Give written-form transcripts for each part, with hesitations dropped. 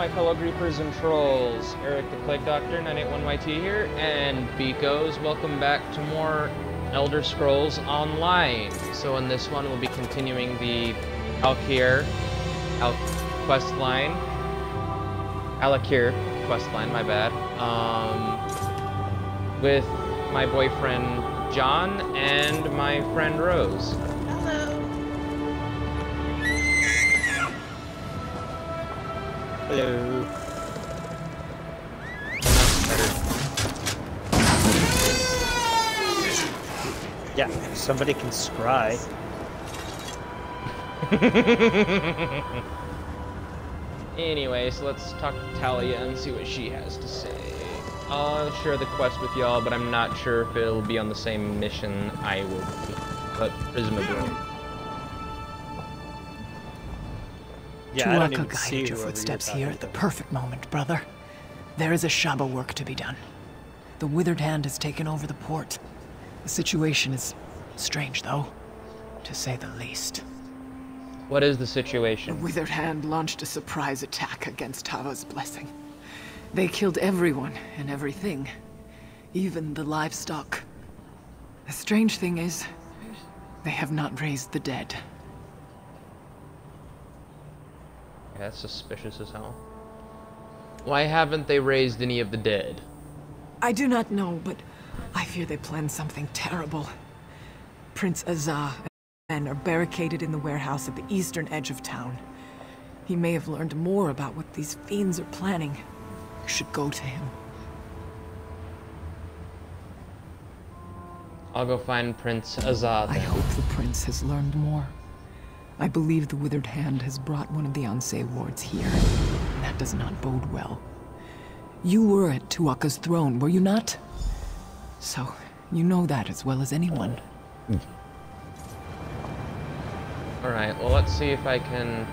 my fellow Griefers and Trolls. Eric the Plague Doctor, 981YT here, and Beakos. Welcome back to more Elder Scrolls Online. So in this one, we'll be continuing the Alakir quest line. Alakir quest line, my bad. With my boyfriend John and my friend Rose. Hello. Yeah, somebody can scry. Anyway, so let's talk to Talia and see what she has to say. I'll share the quest with y'all, but I'm not sure if it'll be on the same mission I will be, but presumably. Yeah, I don't even Tuaka see guided your whoever footsteps you're here talking at the to. perfect moment, brother. There is a Shaba work to be done. The Withered Hand has taken over the port. The situation is strange, though, to say the least. What is the The situation? Withered Hand launched a surprise attack against Tava's blessing. They killed everyone and everything, even the livestock. The strange thing is, they have not raised the dead. Yeah, that's suspicious as hell. Why haven't they raised any of the dead? I do not know, but I fear they planned something terrible. Prince Azah and men are barricaded in the warehouse at the eastern edge of town. He may have learned more about what these fiends are planning. We should go to him. I'll go find Prince Azad. I hope the prince has learned more. I believe the Withered Hand has brought one of the Ansei wards here. That does not bode well. You were at Tuaka's throne, were you not? So, you know that as well as anyone. Alright, well let's see if I can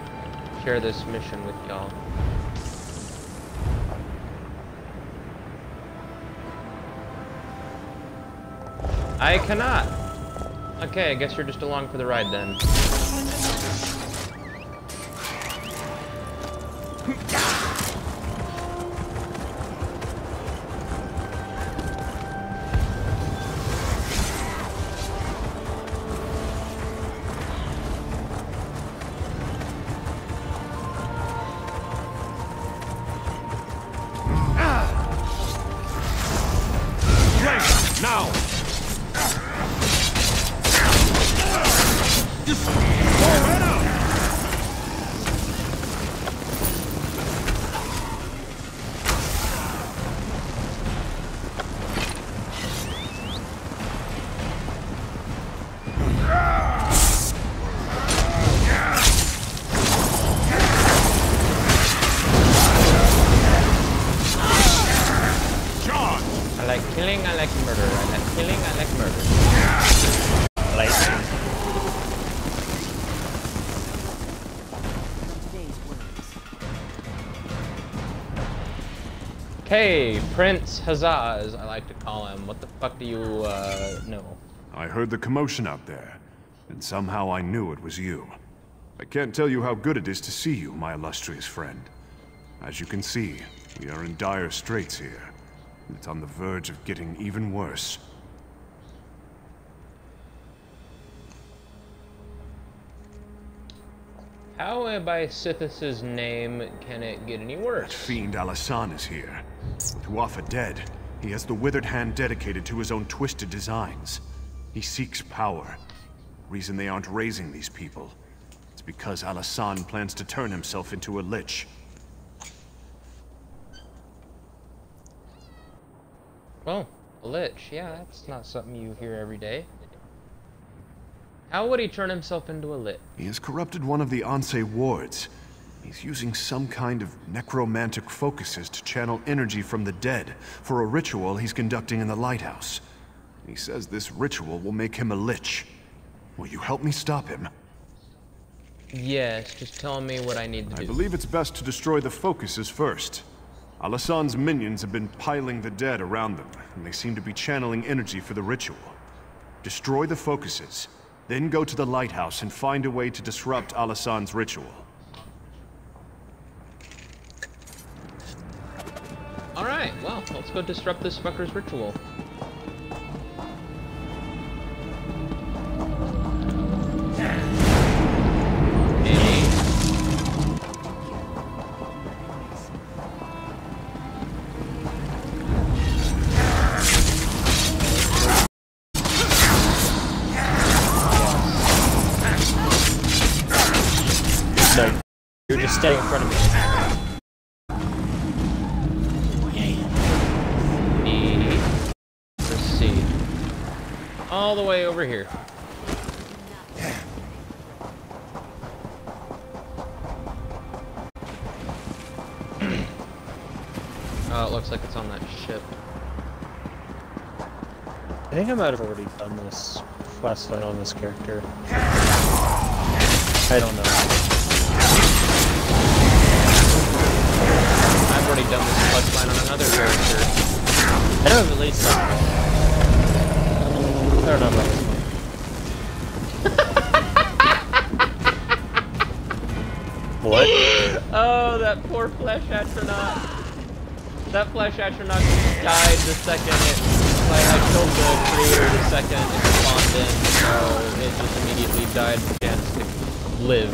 share this mission with y'all. I cannot! Okay, I guess you're just along for the ride then. Now! I like killing, I like murder. I like killing, I like murder. Okay, Prince Huzzah, as I like to call him. What the fuck do you, know? I heard the commotion out there, and somehow I knew it was you. I can't tell you how good it is to see you, my illustrious friend. As you can see, we are in dire straits here. It's on the verge of getting even worse. How by Sithis' name can it get any That worse? fiend Alasan is here. With Huafa dead, he has the Withered Hand dedicated to his own twisted designs. He seeks power. Reason they aren't raising these people. It's because Alasan plans to turn himself into a lich. Well, a lich, yeah, that's not something you hear every day. How would he turn himself into a lich? He has corrupted one of the Ansei wards. He's using some kind of necromantic focuses to channel energy from the dead for a ritual he's conducting in the lighthouse. He says this ritual will make him a lich. Will you help me stop him? Yes, just tell me what I need to I do. believe it's best to destroy the focuses first. Alasan's minions have been piling the dead around them, and they seem to be channeling energy for the ritual. Destroy the focuses, then go to the lighthouse and find a way to disrupt Alasan's ritual. Let's go disrupt this fucker's ritual. You're just staying in front of me. Proceed. All the way over here. Oh, it looks like it's on that ship. I think I might have already done this quest line on this character. I don't know. I've already done this quest line on another character. I know I've at least done it. I don't know about this one. What? Oh, that poor flesh astronaut. That flesh astronaut died the second it... Like, I killed the creator the second it spawned in, so it just immediately died the chance to live.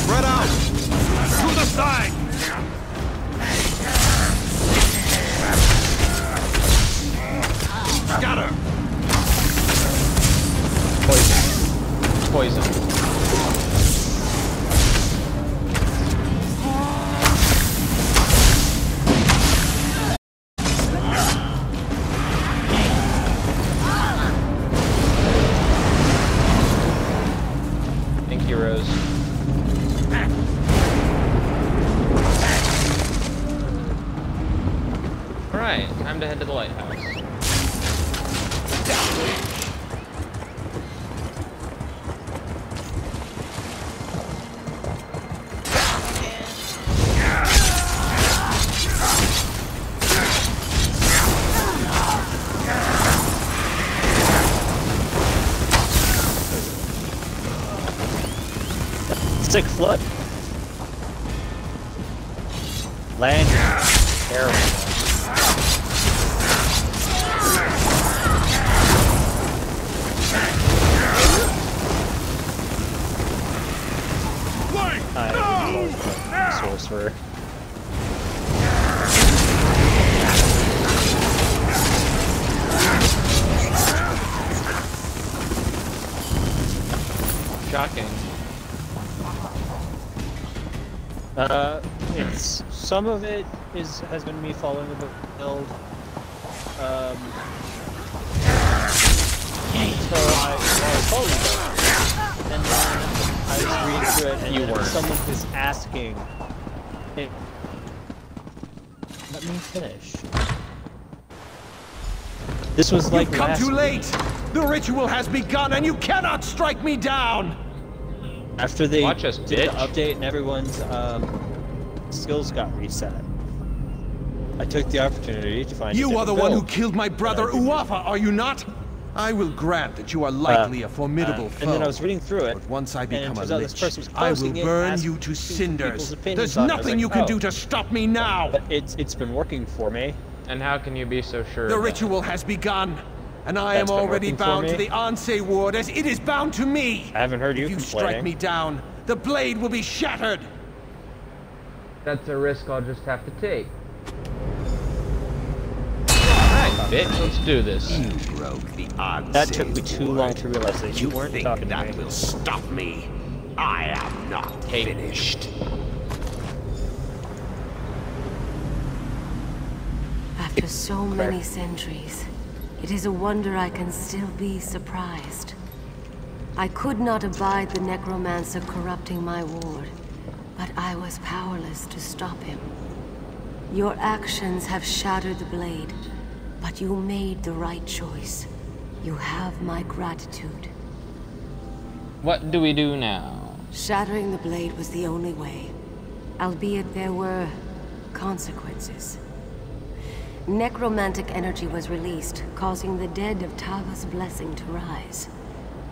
Spread out! To the side! Got her! Poison. Poison. Thank you, Rose. Alright, time to head to the lighthouse. Sick flood. Land. Terrible. I love sorcerer. Shocking. It's some of it has been me following the build. So I followed it, and then I was reading through it, and You then weren't. someone was asking. Hey, let me finish. This was like You've come last too week. late! The ritual has begun and you cannot strike me down! After they Watch us, did the bitch. update and everyone's skills got reset. I took the opportunity to find a You are the different one who build. killed my brother Uafa, are you not? I will grant that you are likely a formidable foe. And then I was reading through it, But once I and it become a turns out this lich, person was I will posting it, burn asking you to people's cinders. opinions There's on it. I was nothing like, you can oh. do to stop me now! But it's been working for me. And how can you be so sure? The of that? ritual has begun, and I That's am been already working for bound me. to the Anse ward as it is bound to me! I haven't heard you If you complaining. strike me down, the blade will be shattered! That's a risk I'll just have to take. Alright, bitch, let's do this. You broke the Anse That took me too long to realize that you weren't think talking to that me. will stop me? I am not Hey. finished. After so many centuries, it is a wonder I can still be surprised. I could not abide the necromancer corrupting my ward, but I was powerless to stop him. Your actions have shattered the blade, but you made the right choice. You have my gratitude. What do we do now? Shattering the blade was the only way, albeit there were consequences. Necromantic energy was released, causing the dead of Tava's blessing to rise.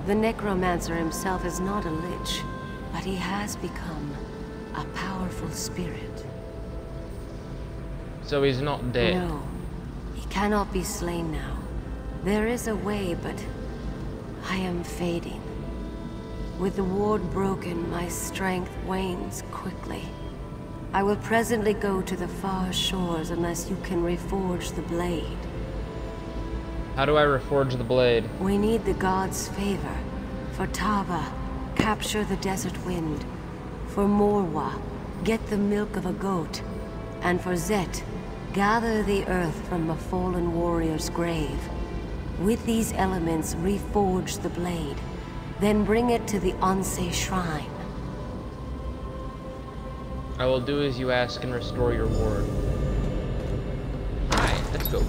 The necromancer himself is not a lich, but he has become a powerful spirit. So he's not dead. No, he cannot be slain now. There is a way, but I am fading. With the ward broken, my strength wanes quickly. I will presently go to the far shores unless you can reforge the blade. How do I reforge the blade? We need the gods' favor. For Tava, capture the desert wind. For Morwa, get the milk of a goat. And for Zet, gather the earth from a fallen warrior's grave. With these elements, reforge the blade. Then bring it to the Onse Shrine. I will do as you ask and restore your ward. Alright, let's go.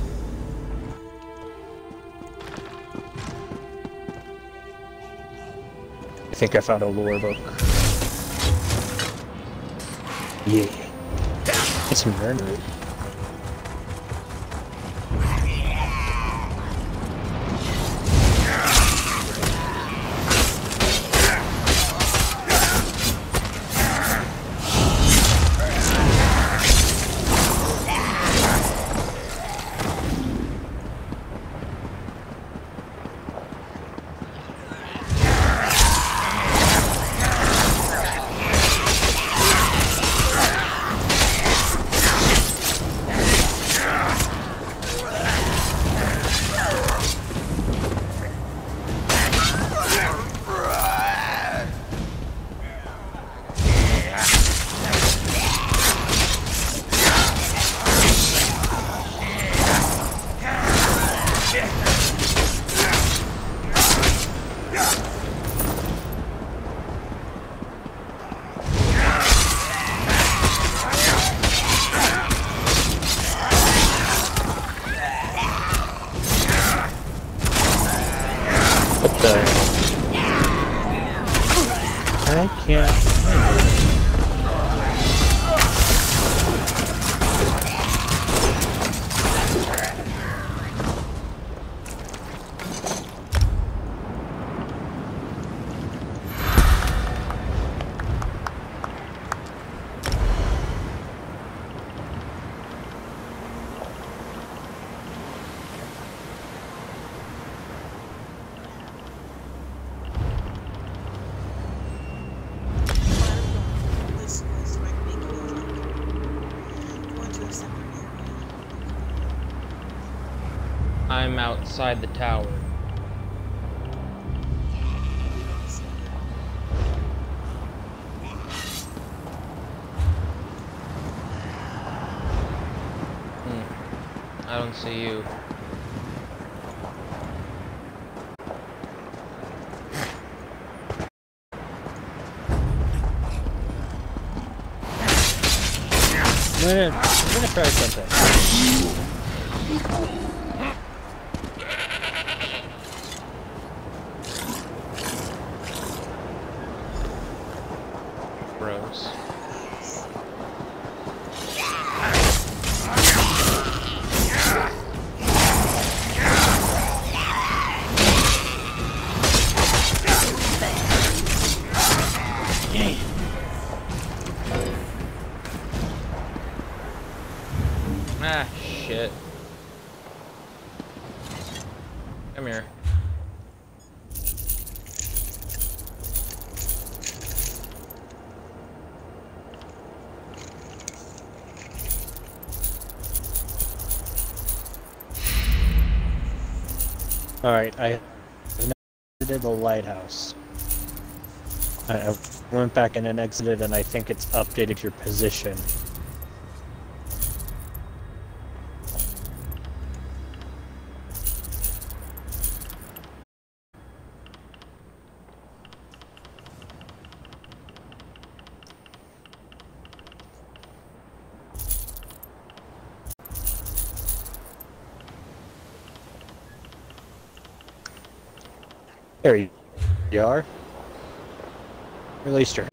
I think I found a lore book. Yeah. It's some burn root. I can't find it. I'm outside the tower. I don't see you. I'm gonna try something. Bros. Ah, shit. Come here. Alright, I visited the lighthouse. I went back and then exited, and I think it's updated your position. There you are. Released her.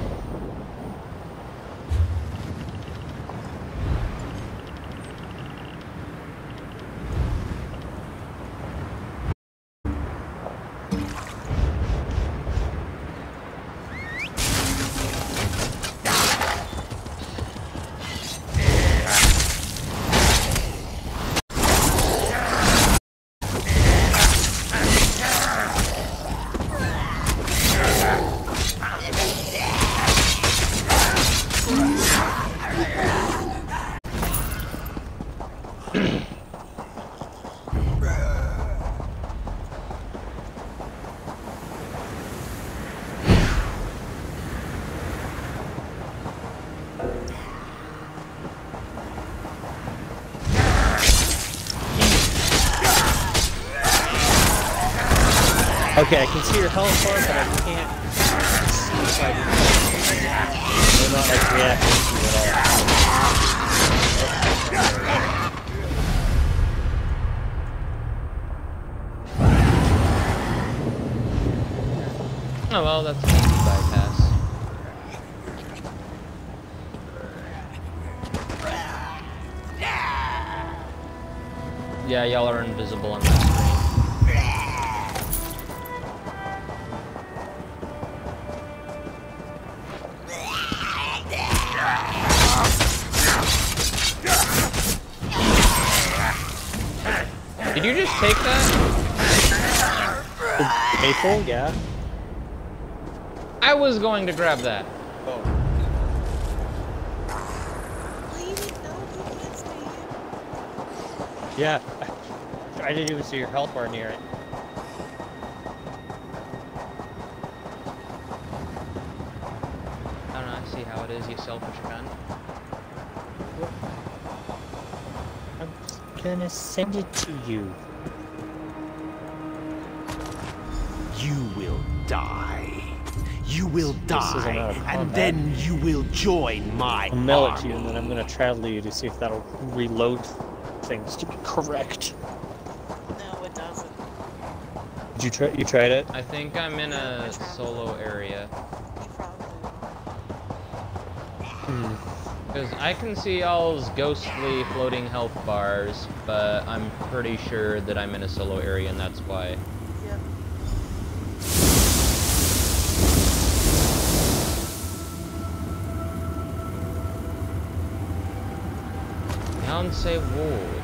Okay, I can see your health bar, but I can't see if they're not like reacting to it Oh well, that's an easy bypass. Yeah, y'all are invisible on my screen. Did you just take that? Maple, yeah. I was going to grab that. Oh. Yeah. I didn't even see your health bar near it. I don't know, I see how it is, you selfish cunt. I'm gonna send it to you. You will die. You will This isn't die, out of and combat. then you will join my I'll mail it army. to you, and then I'm gonna travel you to see if that'll reload things to be correct. No, it doesn't. Did you try? You tried it? I think I'm in a solo area. You probably. Because I can see y'all's ghostly floating health bars, but I'm pretty sure that I'm in a solo area and that's why. Yep. Beyonce Ward.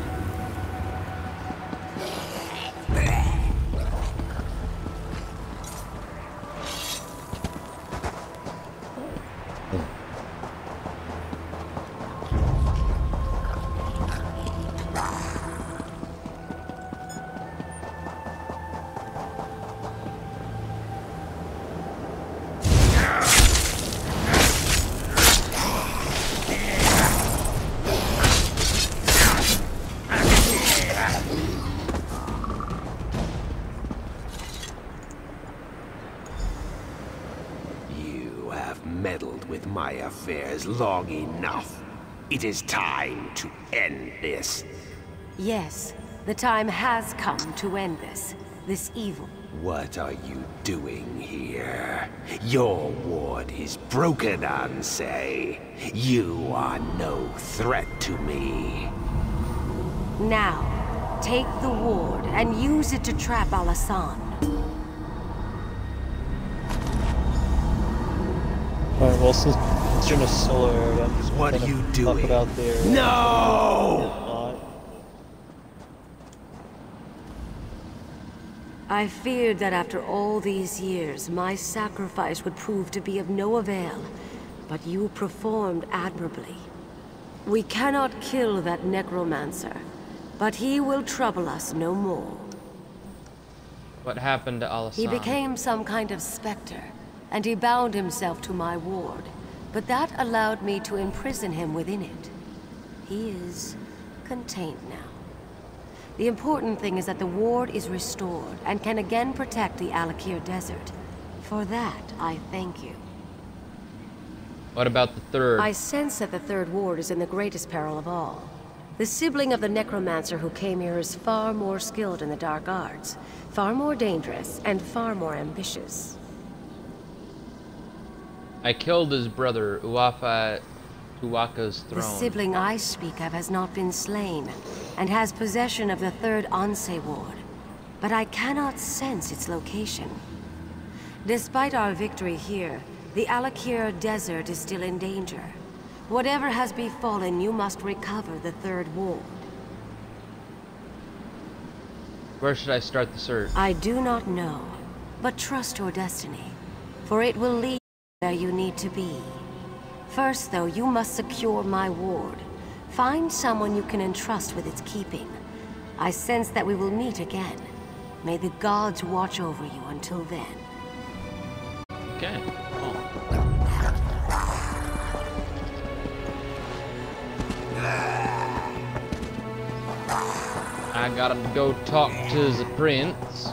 You have meddled with my affairs long enough. It is time to end this. Yes, the time has come to end this evil. What are you doing here? Your ward is broken, Ansei. You are no threat to me. Now, take the ward and use it to trap Alasan. Alright, well, since you're in a solo area, I'm just What are gonna you pop doing? it out there. No! I feared that after all these years, my sacrifice would prove to be of no avail, but you performed admirably. We cannot kill that necromancer, but he will trouble us no more. What happened to Alasan? He became some kind of specter, and he bound himself to my ward, but that allowed me to imprison him within it. He is contained now. The important thing is that the ward is restored and can again protect the Alakir Desert. For that, I thank you. What about the third? I sense that the third ward is in the greatest peril of all. The sibling of the necromancer who came here is far more skilled in the dark arts, far more dangerous, and far more ambitious. I killed his brother, Uwaka's throne. The sibling I speak of has not been slain, and has possession of the third Ansei ward, but I cannot sense its location. Despite our victory here, the Alakir Desert is still in danger. Whatever has befallen, you must recover the third ward. Where should I start the search? I do not know, but trust your destiny, for it will lead you where you need to be. First, though, you must secure my ward. Find someone you can entrust with its keeping. I sense that we will meet again. May the gods watch over you until then. Okay. Cool. I gotta go talk to the prince.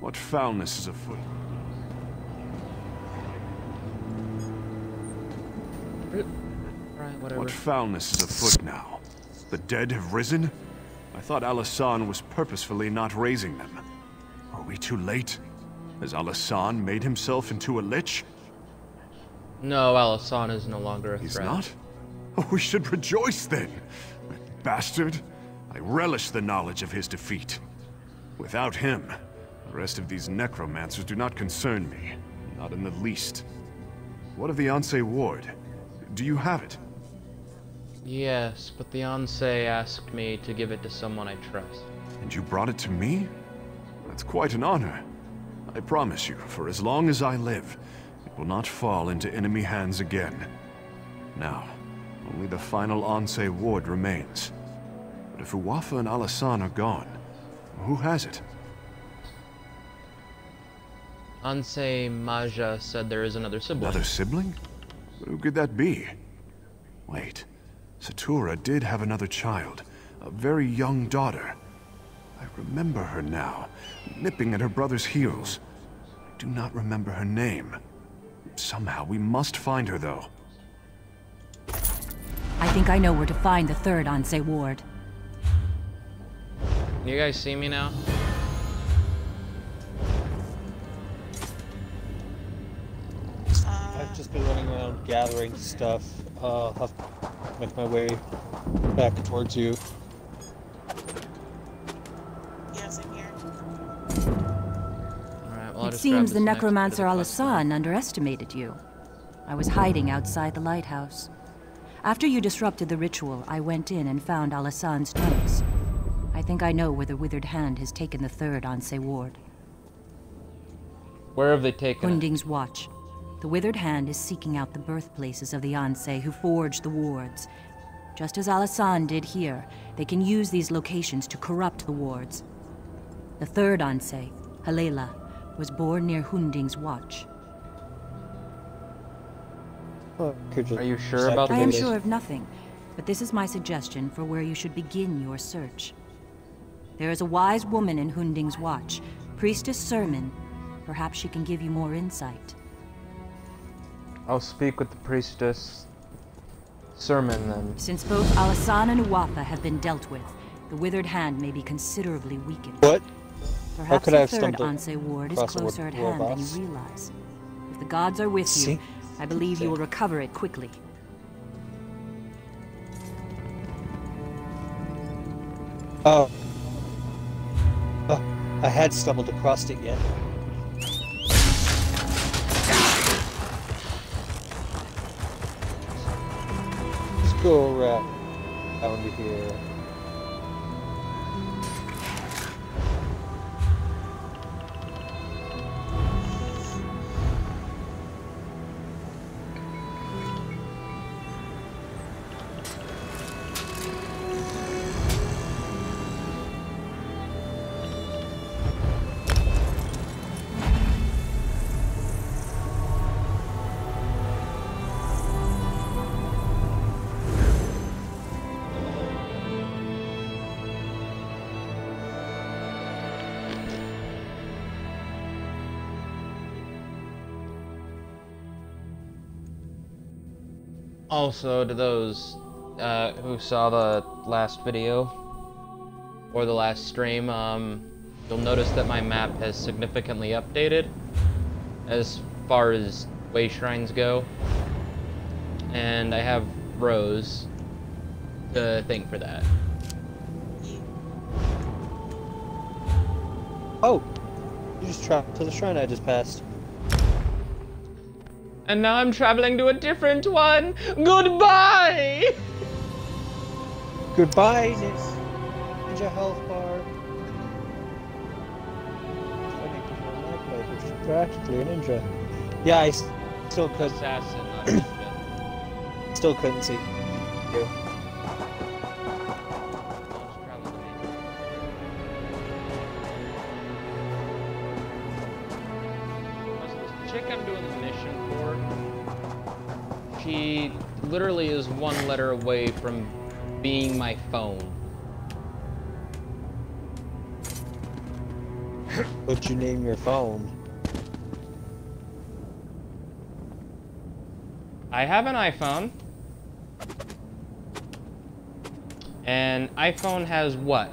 What foulness is afoot? Right, whatever. What foulness is afoot now? The dead have risen? I thought Alasan was purposefully not raising them. Are we too late? Has Alasan made himself into a lich? No, Alasan is no longer a He's threat. not? Oh, we should rejoice then! That bastard! I relish the knowledge of his defeat. Without him, the rest of these necromancers do not concern me. Not in the least. What of the Anse ward? Do you have it? Yes, but the Anse asked me to give it to someone I trust. And you brought it to me? That's quite an honor. I promise you, for as long as I live, it will not fall into enemy hands again. Now, only the final Anse ward remains. But if Uwafa and Alasan are gone, who has it? Anse Maja said there is another sibling. Another sibling? Who could that be? Wait, Satura did have another child, a very young daughter. I remember her now, nipping at her brother's heels. I do not remember her name. Somehow we must find her, though. I think I know where to find the third Anse ward. Can you guys see me now? I've just been running around gathering stuff. I'll have to make my way back towards you. Yes, I'm here. Alright, well, I'll It just grab seems the this next bit of necromancer the quest then. Alasan underestimated you. I was hiding outside the lighthouse. After you disrupted the ritual, I went in and found Alasan's trunks. I think I know where the Withered Hand has taken the third Anse ward. Where have they taken it? Hunding's Watch. The Withered Hand is seeking out the birthplaces of the Anse who forged the wards. Just as Alasan did here, they can use these locations to corrupt the wards. The third Anse, Halela, was born near Hunding's Watch. Oh, could you Are you sure about I am this? sure of nothing, but this is my suggestion for where you should begin your search. There is a wise woman in Hunding's Watch, Priestess Sermon. Perhaps she can give you more insight. I'll speak with the priestess. Sermon, then. Since both Alasan and Uwafa have been dealt with, the Withered Hand may be considerably weakened. What? Perhaps could I the have third stumbled Anse ward is across a closer at war hand than boss? you realize. If the gods are with you, See? I believe you will recover it quickly. Oh. I had stumbled across it yet. Let's go around here. Also, to those who saw the last video or the last stream, you'll notice that my map has significantly updated as far as way shrines go, and I have Rose to thank for that. Oh! You just traveled to the shrine I just passed. And now I'm traveling to a different one. Goodbye! Goodbye, Ninja Health Bar. Funny, because my life light, which is practically a ninja. Yeah, I still could, Assassin, not ninja. still couldn't see you. I'll just travel to me. This chick I'm doing the mission for, she literally is one letter away from being my phone. What'd you name your phone? I have an iPhone. And iPhone has what?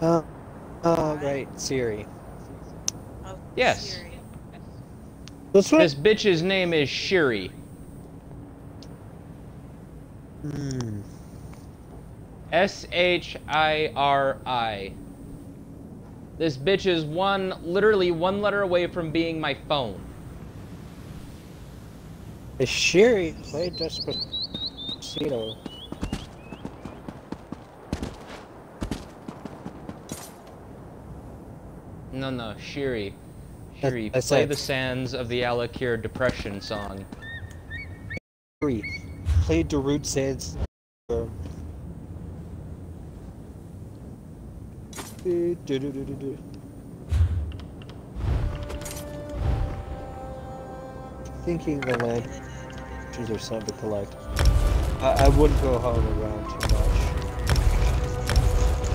Right, Siri. Oh, Yes. Siri. This one? This bitch's name is Shiri. Shiri. This bitch is literally one letter away from being my phone. Is Siri play Despacito? No, Shiri. Shiri, That's play it. the sands of the Alakir Depression song. Siri, play Darude Sands. Thinking the languages are something to collect. I wouldn't go home around too much.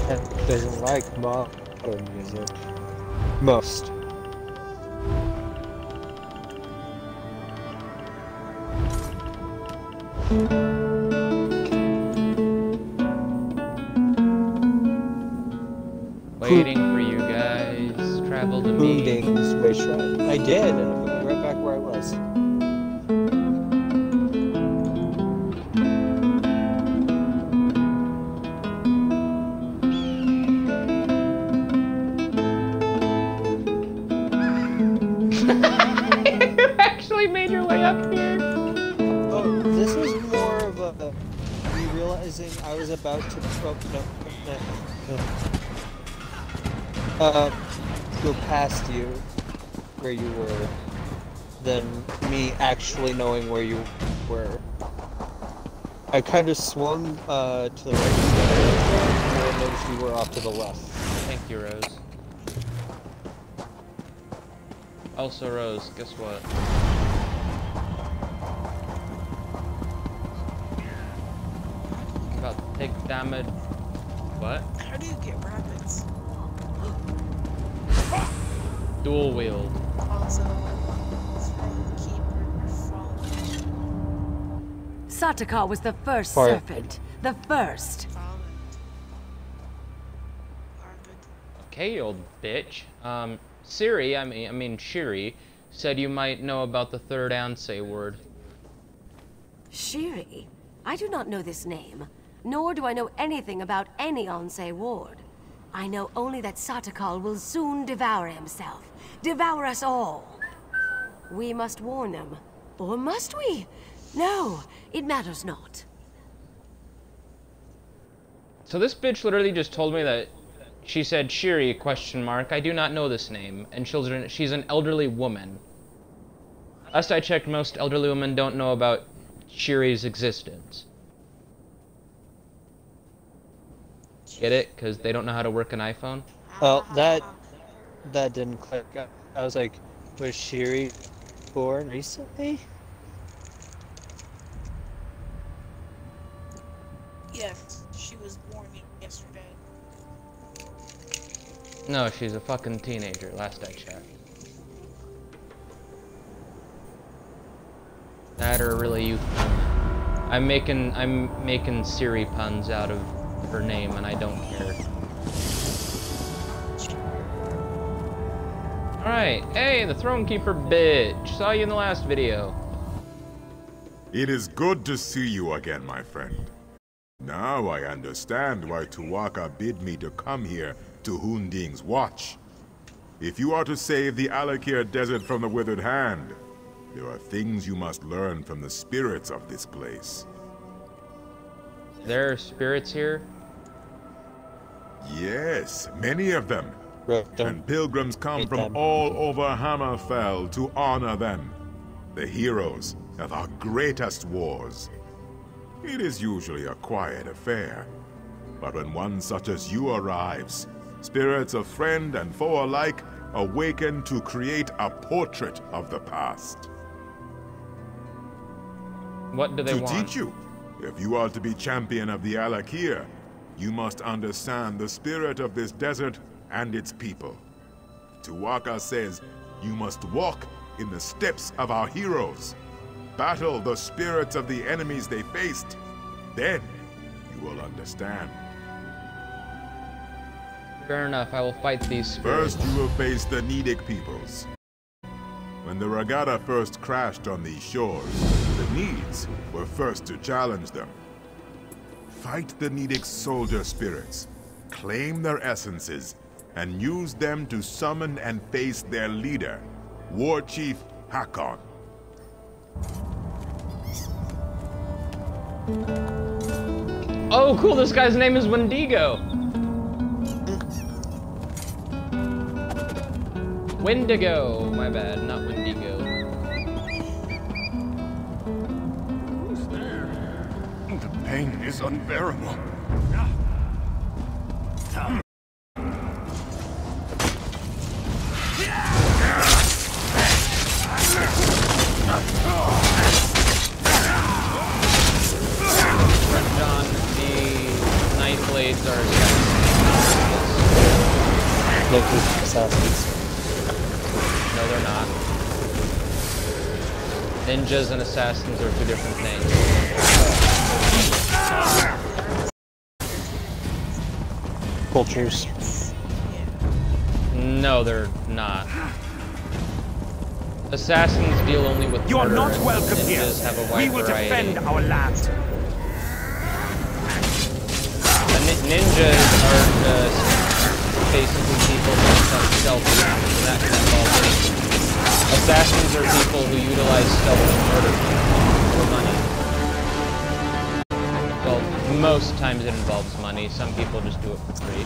And doesn't like modern music. Most. Waiting for you guys. Travel to me. Boondings wish I did, and it put me right back where I was. You actually made your way up here. Oh, this was more of a me realizing I was about to go past you where you were than me actually knowing where you were. I kind of swung to the right and I noticed you were off to the left. Thank you, Rose. Also, Rose, guess what? About to take damage. What? How do you get rabbits? Dual wield. Also, keeper fallen. Sataka was the first Fire. serpent. The first. Fallen. Rabbit. Okay, you old bitch. Siri, I mean Shiri, said you might know about the third Ansei word. Shiri? I do not know this name, nor do I know anything about any Ansei ward. I know only that Satakal will soon devour himself. Devour us all. We must warn them. Or must we? No, it matters not. So this bitch literally just told me that she said Shiri, question mark, I do not know this name, and she's an elderly woman. Last I checked, most elderly women don't know about Shiri's existence. Get it? Because they don't know how to work an iPhone? Well, that didn't click. I was like, was Shiri born recently? Yes, she was born yesterday. No, she's a fucking teenager, last I checked. That or really youthful. I'm making Siri puns out of her name and I don't care. Alright, hey, the Throne Keeper bitch. Saw you in the last video. It is good to see you again, my friend. Now I understand why Tuwaka bid me to come here to Hunding's watch. If you are to save the Alakir Desert from the Withered Hand, there are things you must learn from the spirits of this place. There are spirits here? Yes, many of them. Don't And pilgrims come hate from them. all over Hammerfell to honor them, the heroes of our greatest wars. It is usually a quiet affair, but when one such as you arrives, spirits of friend and foe alike awaken to create a portrait of the past. What do they To want? teach you, if you are to be champion of the Alakir, you must understand the spirit of this desert and its people. Tu'whacca says you must walk in the steps of our heroes. Battle the spirits of the enemies they faced. Then you will understand. Fair enough, I will fight these spirits. First, you will face the Nidic peoples. When the Regatta first crashed on these shores, the Needs were first to challenge them. Fight the Nidic soldier spirits, claim their essences, and use them to summon and face their leader, War Chief Hakon. Oh, cool, this guy's name is Wendigo. Wendigo, my bad, not Wendigo. Who's there? The pain is unbearable. John, the knife blades are Assassins. No, they're not. Ninjas and assassins are two different things. Vultures. No, they're not. Assassins deal only with You are murder, not and welcome here. ninjas have a wide We will variety. defend our land. Ninjas are basically people who have stealth, and that can involve anything. Assassins are people who utilize stealth to murder people for money. Well, most times it involves money. Some people just do it for free.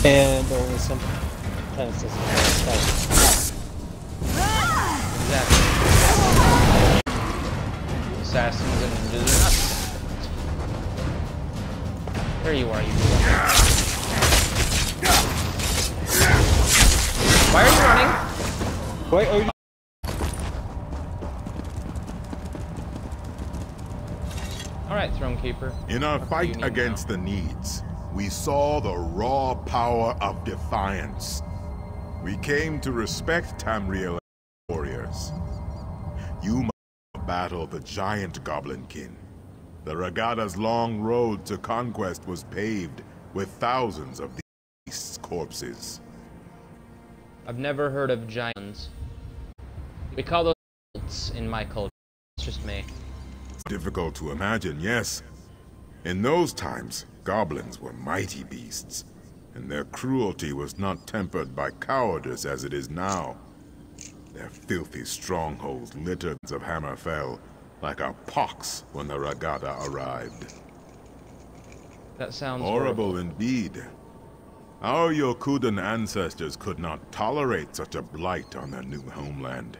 And only sometimes doesn't Exactly. Assassins and ninjas are not. There you are, you boy. Why are you running? Wait, are you? Alright, Thronekeeper. In our What do you fight need against now? the Needs, we saw the raw power of defiance. We came to respect Tamriel warriors. You must battle the giant Goblinkin. The Regatta's long road to conquest was paved with thousands of these beasts' corpses. I've never heard of giants. We call those cults in my culture. It's just me. Difficult to imagine, yes. In those times, goblins were mighty beasts, and their cruelty was not tempered by cowardice as it is now. Their filthy strongholds littered of Hammerfell like a pox when the Regatta arrived. That sounds Horrible indeed. Our Yokudan ancestors could not tolerate such a blight on their new homeland.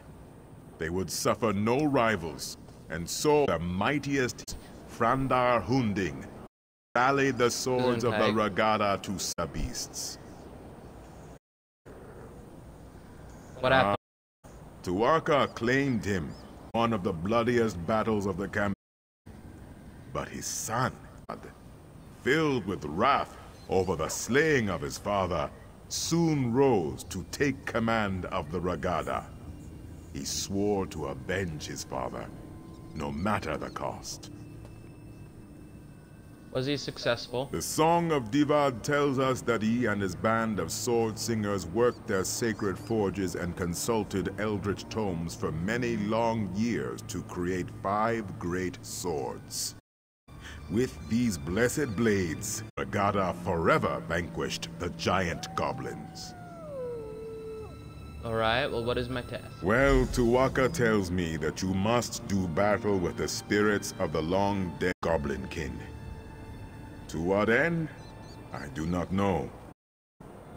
They would suffer no rivals, and so the mightiest Frandar Hunding rallied the swords of the Regatta to the beasts. What happened? Tu'whacca claimed him, one of the bloodiest battles of the campaign. But his son, filled with wrath over the slaying of his father, soon rose to take command of the Regatta. He swore to avenge his father, no matter the cost. Was he successful? The Song of Divad tells us that he and his band of sword singers worked their sacred forges and consulted eldritch tomes for many long years to create 5 great swords. With these blessed blades, Regatta forever vanquished the giant goblins. Alright, well what is my task? Well, Tu'whacca tells me that you must do battle with the spirits of the long-dead Goblinkin. To what end? I do not know.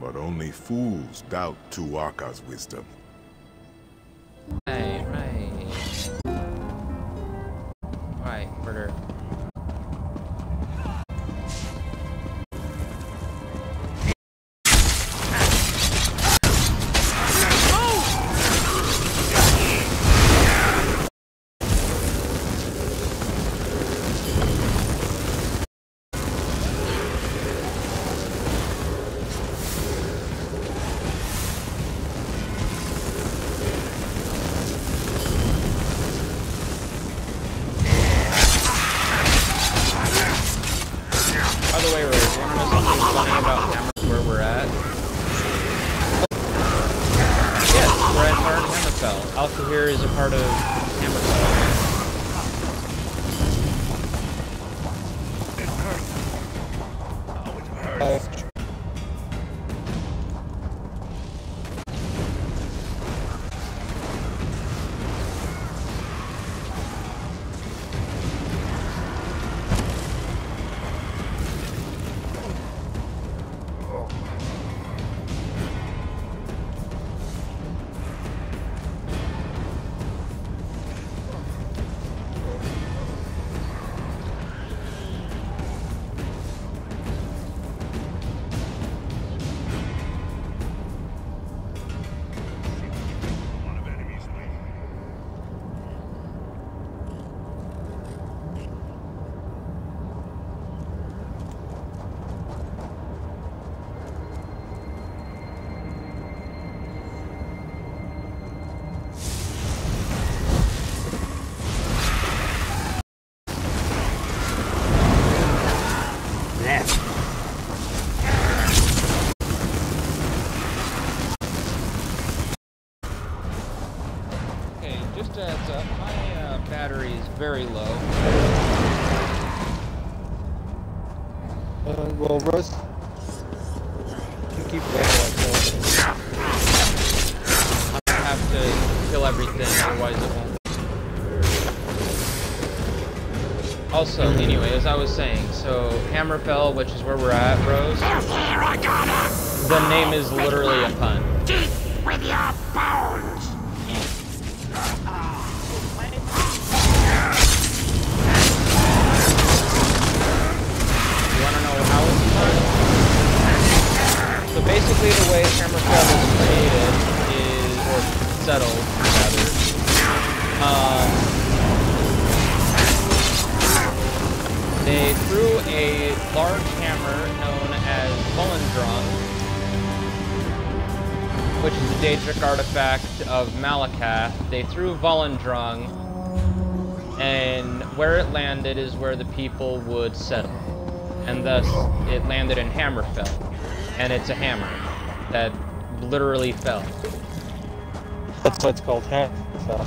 But only fools doubt Tu'whacca's wisdom. Right. Alright, murder. part of Hammerfell. Just a heads up, my battery is very low. Well, Russ, you keep going like that. I'm gonna have to kill everything, otherwise it won't. Also, anyway, as I was saying, so Hammerfell, which is where we're at, Rose, the name is literally a pun. With your bones! So basically the way Hammerfell is created is, or settled, rather, they threw a large hammer known as Volendrung, which is the Daedric artifact of Malakath. They threw Volendrung, and where it landed is where the people would settle. And thus, it landed in Hammerfell. And it's a hammer that literally fell. That's why it's called Hammerfell.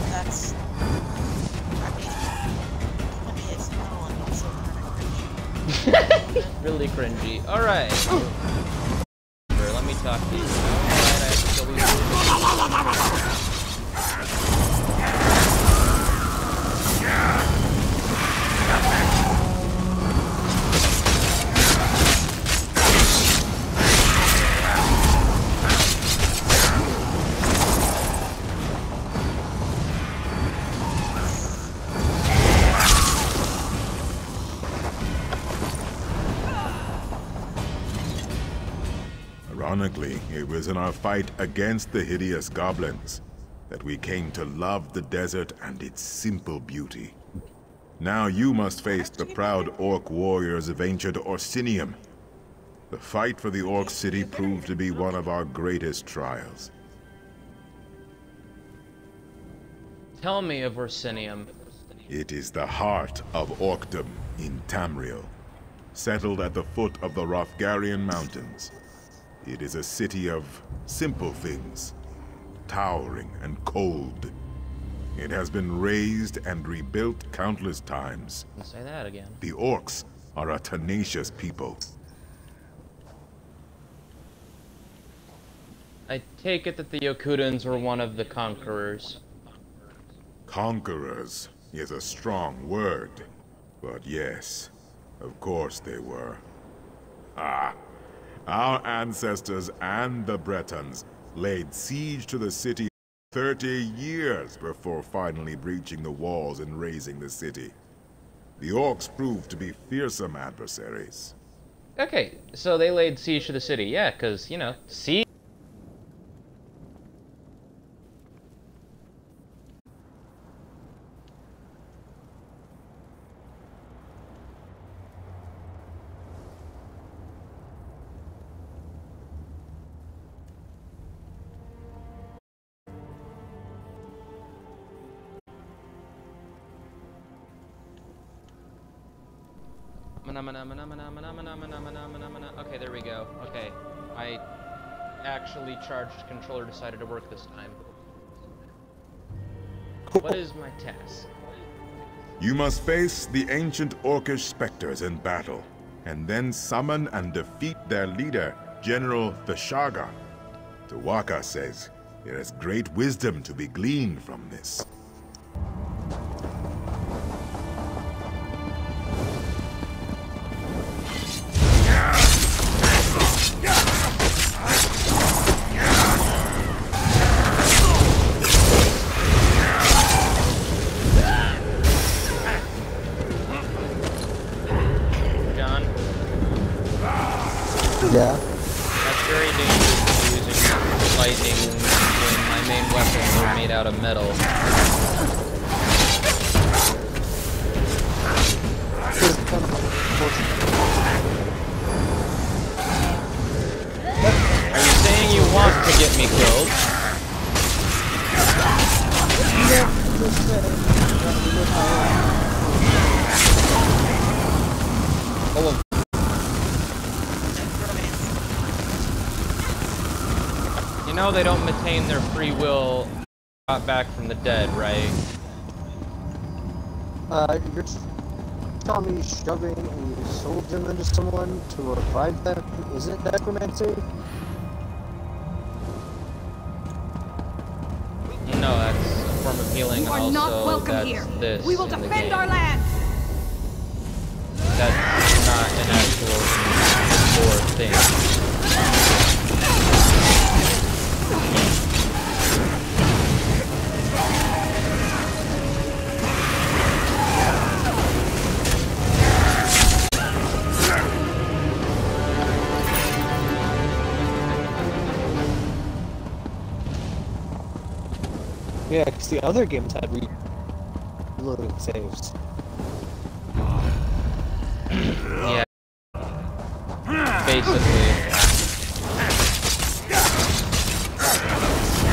That's... I mean, it's not also kind of cringy. Really cringy. Alright. Let me talk to you. Alright, I have to kill these. Ironically, it was in our fight against the hideous goblins that we came to love the desert and its simple beauty. Now you must face the proud orc warriors of ancient Orsinium. The fight for the orc city proved to be one of our greatest trials. Tell me of Orsinium. It is the heart of Orcdom in Tamriel, settled at the foot of the Hrothgarian Mountains. It is a city of simple things, towering and cold. It has been razed and rebuilt countless times. Say that again. The orcs are a tenacious people. I take it that the Yokudans were one of the conquerors. Conquerors is a strong word, but yes, of course they were. Our ancestors and the Bretons laid siege to the city 30 years before finally breaching the walls and razing the city. The orcs proved to be fearsome adversaries. Okay, so they laid siege to the city, yeah, because, you know, siege. Okay, there we go. Okay, I actually charged controller decided to work this time. What is my task? You must face the ancient Orcish specters in battle, and then summon and defeat their leader, General Thashaga. Tawaka says there is great wisdom to be gleaned from this. John? Yeah. That's very dangerous using lightning when my main weapons are made out of metal. Are you saying you want to get me killed? You know they don't maintain their free will brought back from the dead, right? You're telling me shoving a soul gem into someone to revive them isn't necromancy? No, that's a form of healing, You and are also not welcome that's here. this We will in the defend game. our land. That's not an actual war thing. Yeah, because the other games had reloading saves. Yeah. Basically.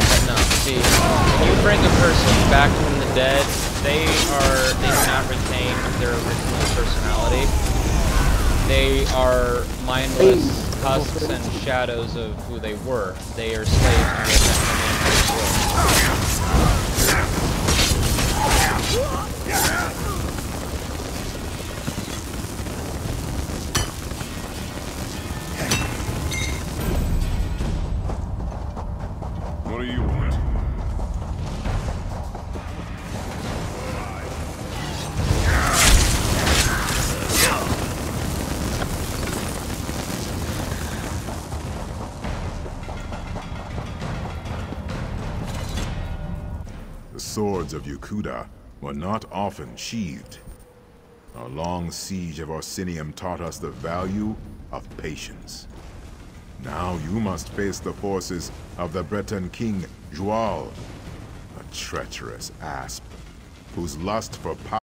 But no, see, when you bring a person back from the dead, they do not retain their original personality. They are mindless husks and shadows of who they were. They are slaves to the necromancer's will. What do you want? The swords of Yukuda were not often sheathed. Our long siege of Orsinium taught us the value of patience. Now you must face the forces of the Breton king, Joal, a treacherous asp, whose lust for power